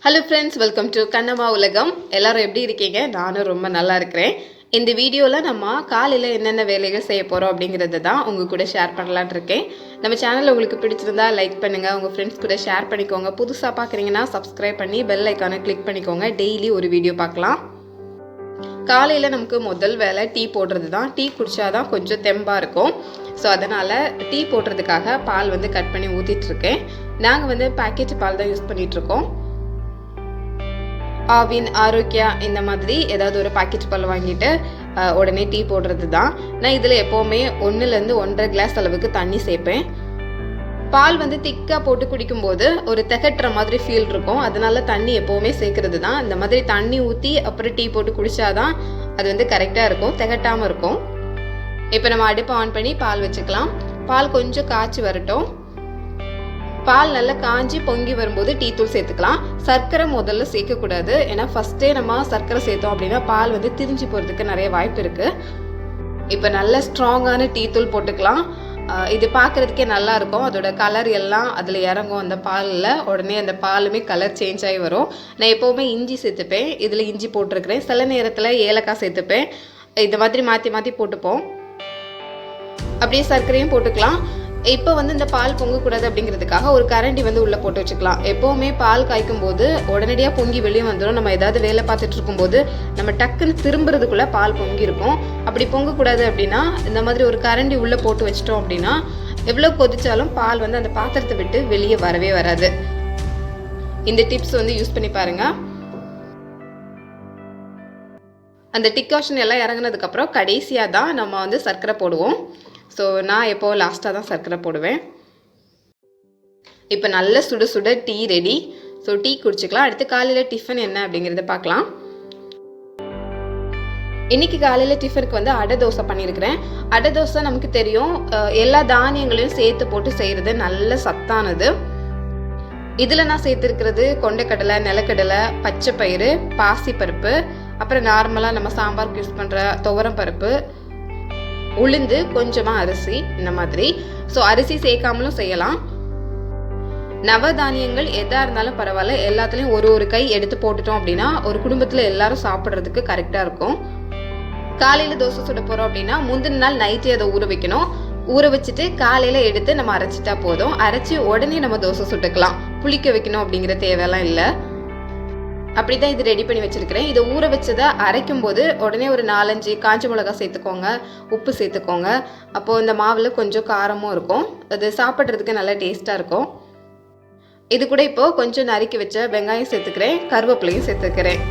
Hello friends, welcome to Kannamma உலகம். எல்லாரும் எப்படி இருக்கீங்க? நானும் ரொம்ப நல்லா இருக்கிறேன். இந்த வீடியோவில் நம்ம காலையில் என்னென்ன வேலைகள் செய்ய போகிறோம் அப்படிங்கிறது தான் உங்கள் கூட ஷேர் பண்ணலான் இருக்கேன். நம்ம சேனல் உங்களுக்கு பிடிச்சிருந்தா லைக் பண்ணுங்கள், உங்கள் ஃப்ரெண்ட்ஸ் கூட ஷேர் பண்ணிக்கோங்க. புதுசாக பார்க்குறீங்கன்னா சப்ஸ்கிரைப் பண்ணி பெல் ஐக்கானை கிளிக் பண்ணிக்கோங்க. டெய்லி ஒரு வீடியோ பார்க்கலாம். காலையில் நமக்கு முதல் வேலை டீ போடுறது தான். டீ குடித்தாதான் கொஞ்சம் தெம்பாக இருக்கும். ஸோ அதனால் டீ போடுறதுக்காக பால் கட் பண்ணி ஊற்றிட்டுருக்கேன். நாங்கள் பேக்கெட் பால் தான் யூஸ் பண்ணிகிட்ருக்கோம். ஆவின், ஆரோக்கியா இந்த மாதிரி ஏதாவது ஒரு பாக்கெட் பால் வாங்கிட்டு உடனே டீ போடுறது தான். நான் இதில் எப்போவுமே 1லேருந்து 1.5 கிளாஸ் அளவுக்கு தண்ணி சேர்ப்பேன். பால் திக்காக போட்டு குடிக்கும்போது ஒரு திகட்டுற மாதிரி ஃபீல் இருக்கும். அதனால தண்ணி எப்போவுமே சேர்க்கறது தான். இந்த மாதிரி தண்ணி ஊற்றி அப்புறம் டீ போட்டு குடித்தாதான் அது கரெக்டாக இருக்கும், திகட்டாமல் இருக்கும். இப்போ நம்ம அடுப்பை ஆன் பண்ணி பால் வச்சுக்கலாம். பால் கொஞ்சம் காய்ச்சி வரட்டும். பால் நல்லா காஞ்சி பொங்கி வரும்போது டீ தூள் சேர்த்துக்கலாம். சர்க்கரை முதல்ல சேர்க்கக்கூடாது. ஏன்னா ஃபஸ்ட்டே நம்ம சர்க்கரை சேர்த்தோம் அப்படின்னா பால் திரிஞ்சு போகிறதுக்கு நிறைய வாய்ப்பு இருக்குது. இப்போ நல்ல ஸ்ட்ராங்கான டீ தூள் போட்டுக்கலாம். இது பார்க்குறதுக்கே நல்லா இருக்கும். அதோட கலர் எல்லாம் அதில் இறங்கும் அந்த பாலில். உடனே அந்த பாலுமே கலர் சேஞ்ச் ஆகி வரும். நான் எப்போவுமே இஞ்சி சேர்த்துப்பேன். இதில் இஞ்சி போட்டிருக்கிறேன். சில நேரத்தில் ஏலக்காய் சேர்த்துப்பேன். இந்த மாதிரி மாற்றி மாற்றி போட்டுப்போம். அப்படியே சர்க்கரையும் போட்டுக்கலாம். இப்போ இந்த பால் பொங்கக்கூடாது அப்படிங்கிறதுக்காக ஒரு கரண்டி உள்ளே போட்டு வச்சுக்கலாம். எப்போவுமே பால் காய்க்கும் போது உடனடியாக பொங்கி வெளியே வந்துடும். நம்ம ஏதாவது வேலை பார்த்துட்டு இருக்கும்போது நம்ம டக்குன்னு திரும்புறதுக்குள்ளே பால் பொங்கி இருக்கும். அப்படி பொங்கக்கூடாது அப்படின்னா இந்த மாதிரி ஒரு கரண்டி உள்ளே போட்டு வச்சிட்டோம் அப்படின்னா எவ்வளோ கொதிச்சாலும் பால் அந்த பாத்திரத்தை விட்டு வெளியே வரவே வராது. இந்த டிப்ஸ் யூஸ் பண்ணி பாருங்கள். அந்த டிகாஷன் எல்லாம் இறங்கினதுக்கப்புறம் கடைசியாக தான் நம்ம சர்க்கரை போடுவோம். ஸோ நான் எப்போ லாஸ்ட்டாக தான் சர்க்கரை போடுவேன். இப்போ நல்ல சுட சுட டீ ரெடி. ஸோ டீ குடிச்சிக்கலாம். அடுத்து காலையில் டிஃபன் என்ன அப்படிங்கிறத பார்க்கலாம். இன்றைக்கி காலையில் டிஃபனுக்கு அடை தோசை பண்ணியிருக்கிறேன். அடை தோசை நமக்கு தெரியும், எல்லா தானியங்களையும் சேர்த்து போட்டு செய்கிறது நல்ல சத்தானது. இதில் நான் சேர்த்துருக்கிறது கொண்டைக்கடலை, நிலக்கடலை, பச்சை பயிறு, பாசிப்பருப்பு, அப்புறம் நார்மலாக நம்ம சாம்பாருக்கு யூஸ் பண்ணுற துவரம் பருப்பு, உளுந்து, கொஞ்சமாக அரிசி, இந்த மாதிரி. ஸோ அரிசி சேர்க்காமலும் செய்யலாம். நவதானியங்கள் எதாக இருந்தாலும் பரவாயில்ல, எல்லாத்துலேயும் ஒரு கை எடுத்து போட்டுட்டோம் அப்படின்னா ஒரு குடும்பத்தில் எல்லாரும் சாப்பிட்றதுக்கு கரெக்டாக இருக்கும். காலையில் தோசை சுட போகிறோம் அப்படின்னா முந்தின நாள் நைட்டே அதை ஊற வைக்கணும். ஊற வச்சுட்டு காலையில் எடுத்து நம்ம அரைச்சிட்டா போதும். அரைச்சி உடனே நம்ம தோசை சுட்டுக்கலாம். புளிக்க வைக்கணும் அப்படிங்கிற தேவையெல்லாம் இல்லை. அப்படி தான் இது ரெடி பண்ணி வச்சுருக்கிறேன். இதை ஊற வச்சதை அரைக்கும் போது உடனே ஒரு 4-5 காஞ்ச மிளகா சேர்த்துக்கோங்க, உப்பு சேர்த்துக்கோங்க. அப்போது இந்த மாவில் கொஞ்சம் காரமும் இருக்கும். அது சாப்பிட்றதுக்கு நல்லா டேஸ்ட்டாக இருக்கும். இது கூட இப்போது கொஞ்சம் நறுக்கி வச்ச வெங்காயம் சேர்த்துக்கிறேன், கருவேப்பிலையும் சேர்த்துக்கிறேன்.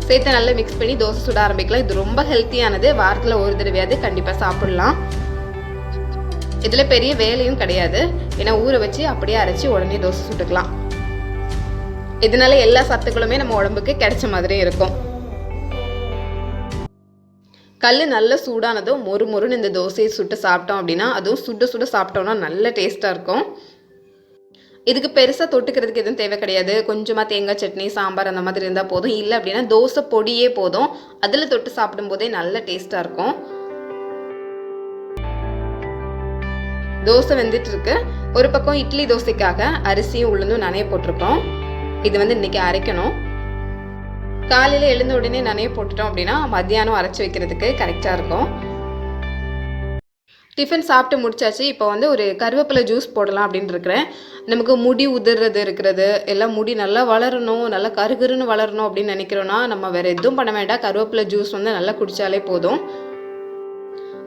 சேர்த்து நல்லா மிக்ஸ் பண்ணி தோசை சுட ஆரம்பிக்கலாம். இது ரொம்ப ஹெல்த்தியானது. வாரத்தில் ஒரு தடவையாவது கண்டிப்பாக சாப்பிட்லாம். இதில் பெரிய வேலையும் கிடையாது. ஏன்னா ஊற வச்சு அப்படியே அரைச்சி உடனே தோசை சுட்டுக்கலாம். இதனால எல்லா சத்துக்களுமே நம்ம உடம்புக்கு கிடைச்ச மாதிரி இருக்கும். கல் நல்ல சூடானதும் மொறுன்னு இந்த தோசையை சுட்டு சாப்பிட்டோம் அப்படின்னா, அதுவும் சுட சாப்பிட்டோம்னா நல்ல டேஸ்ட்டாக இருக்கும். இதுக்கு பெருசாக தொட்டுக்கிறதுக்கு எதுவும் தேவை கிடையாது. கொஞ்சமாக தேங்காய் சட்னி, சாம்பார் அந்த மாதிரி இருந்தால் போதும். இல்லை அப்படின்னா தோசை பொடியே போதும். அதில் தொட்டு சாப்பிடும் போதே நல்ல டேஸ்ட்டாக இருக்கும். தோசை வெந்துட்டு இருக்கு. ஒரு பக்கம் இட்லி தோசைக்காக அரிசியும் உளுந்தும் நனைய போட்டிருக்கோம். இது இன்னைக்கு அரைக்கணும். காலையில் எழுந்த உடனே நனைய போட்டுட்டோம் அப்படின்னா மத்தியானம் அரைச்சி வைக்கிறதுக்கு கரெக்டாக இருக்கும். டிஃபன் சாப்பிட்டு முடிச்சாச்சு. இப்போ ஒரு கருவேப்பிலை ஜூஸ் போடலாம் அப்படின்னு இருக்கிறேன். நமக்கு முடி உதிர்றது இருக்கிறது, எல்லாம் முடி நல்லா வளரணும், நல்லா கருகருன்னு வளரணும் அப்படின்னு நினைக்கிறோன்னா நம்ம வேறு எதுவும் பண்ண வேண்டாம். கருவேப்பிலை ஜூஸ் நல்லா குடித்தாலே போதும்.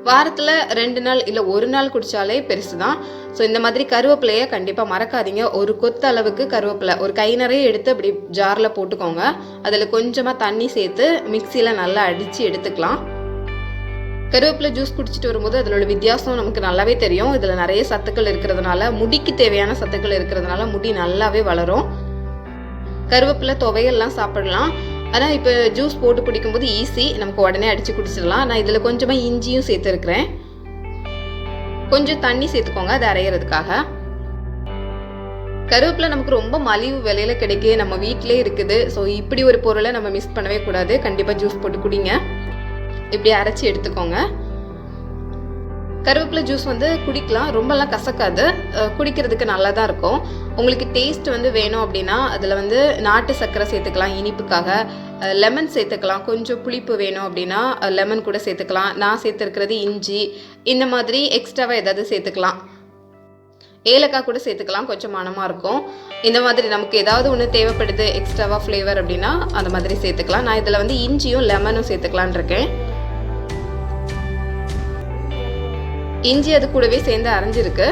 வாரத்தில் 2 நாள் இல்லை 1 நாள் குடித்தாலே பெருசு தான். ஸோ இந்த மாதிரி கருவேப்பிலையை கண்டிப்பாக மறக்காதீங்க. ஒரு கொத்து அளவுக்கு கருவேப்பிலை ஒரு கை நிறைய எடுத்து அப்படி ஜாரில் போட்டுக்கோங்க. அதில் கொஞ்சமாக தண்ணி சேர்த்து மிக்சியில் நல்லா அடித்து எடுத்துக்கலாம். கருவேப்பிலை ஜூஸ் குடிச்சிட்டு வரும்போது அதோட வித்தியாசம் நமக்கு நல்லாவே தெரியும். இதில் நிறைய சத்துக்கள் இருக்கிறதுனால, முடிக்கு தேவையான சத்துக்கள் இருக்கிறதுனால முடி நல்லாவே வளரும். கருவேப்பிலை துவையெல்லாம் சாப்பிடலாம். ஆனால் இப்போ ஜூஸ் போட்டு குடிக்கும்போது ஈஸி, நமக்கு உடனே அடித்து குடிச்சிடலாம். நான் இதில் கொஞ்சமாக இஞ்சியும் சேர்த்துருக்கிறேன். கொஞ்சம் தண்ணி சேர்த்துக்கோங்க அது அரைகிறதுக்காக. கருவேப்பிலை நமக்கு ரொம்ப மலிவு விலையில் கிடைக்கு, நம்ம வீட்டிலே இருக்குது. ஸோ இப்படி ஒரு பொருளை நம்ம மிஸ் பண்ணவே கூடாது. கண்டிப்பாக ஜூஸ் போட்டு குடிங்க. இப்படி அரைச்சி எடுத்துக்கோங்க. கருவேப்பிலை ஜூஸ் வந்து குடிக்கலாம், ரொம்பலாம் கசக்காது, குடிக்கிறதுக்கு நல்லா தான் இருக்கும். உங்களுக்கு டேஸ்ட் வந்து வேணும் அப்படின்னா அதில் வந்து நாட்டு சர்க்கரை சேர்த்துக்கலாம் இனிப்புக்காக, லெமன் சேர்த்துக்கலாம், கொஞ்சம் புளிப்பு வேணும் அப்படின்னா லெமன் கூட சேர்த்துக்கலாம். நான் சேர்த்துருக்கிறது இஞ்சி, இந்த மாதிரி எக்ஸ்ட்ராவாக ஏதாவது சேர்த்துக்கலாம். ஏலக்காய் கூட சேர்த்துக்கலாம், கொஞ்சம் மணமாக இருக்கும். இந்த மாதிரி நமக்கு ஏதாவது ஒன்று தேவைப்படுது எக்ஸ்ட்ராவாக ஃப்ளேவர் அப்படின்னா அந்த மாதிரி சேர்த்துக்கலாம். நான் இதில் வந்து இஞ்சியும் லெமனும் சேர்த்துக்கலான் இருக்கேன். இஞ்சி அது கூடவே சேர்ந்து அரைஞ்சிருக்கு.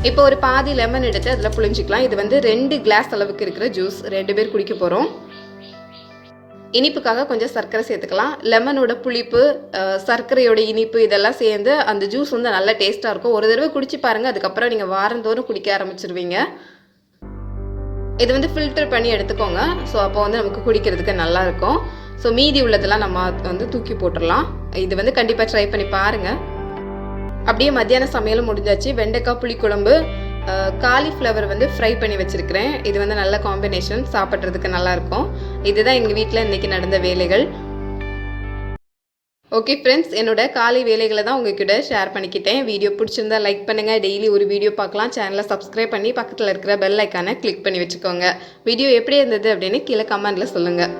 இப்போ ஒரு பாதி லெமன் எடுத்து அதில் புளிஞ்சிக்கலாம். இது வந்து 2 கிளாஸ் அளவுக்கு இருக்கிற ஜூஸ், 2 பேர் குடிக்க போகிறோம். இனிப்புக்காக கொஞ்சம் சர்க்கரை சேர்த்துக்கலாம். லெமனோட புளிப்பு, சர்க்கரையோட இனிப்பு இதெல்லாம் சேர்ந்து அந்த ஜூஸ் வந்து நல்ல டேஸ்ட்டாக இருக்கும். ஒரு தடவை குடிச்சு பாருங்கள், அதுக்கப்புறம் நீங்கள் வாரந்தோறும் குடிக்க ஆரம்பிச்சிருவீங்க. இது வந்து ஃபில்டர் பண்ணி எடுத்துக்கோங்க. ஸோ அப்போ வந்து நமக்கு குடிக்கிறதுக்கு நல்லாயிருக்கும். ஸோ மீதி உள்ளதெல்லாம் நம்ம வந்து தூக்கி போட்டுடலாம். இது வந்து கண்டிப்பாக ட்ரை பண்ணி பாருங்கள். அப்படியே மத்தியான சமையலும் முடிஞ்சாச்சு. வெண்டைக்காய் புளிக்குழம்பு, காலிஃப்ளவர் வந்து ஃப்ரை பண்ணி வச்சுருக்கிறேன். இது வந்து நல்ல காம்பினேஷன், சாப்பிட்றதுக்கு நல்லாயிருக்கும். இதுதான் எங்கள் வீட்டில் இன்றைக்கி நடந்த வேலைகள். ஓகே ஃப்ரெண்ட்ஸ், என்னோட காலை வேலைகளை தான் உங்ககிட்ட ஷேர் பண்ணிக்கிட்டேன். வீடியோ பிடிச்சிருந்தா லைக் பண்ணுங்கள். டெய்லி ஒரு வீடியோ பார்க்கலாம். சேனலை சப்ஸ்கிரைப் பண்ணி பக்கத்தில் இருக்கிற பெல் ஐக்கானை கிளிக் பண்ணி வச்சுக்கோங்க. வீடியோ எப்படி இருந்தது அப்படின்னு கீழே கமெண்ட்டில் சொல்லுங்கள்.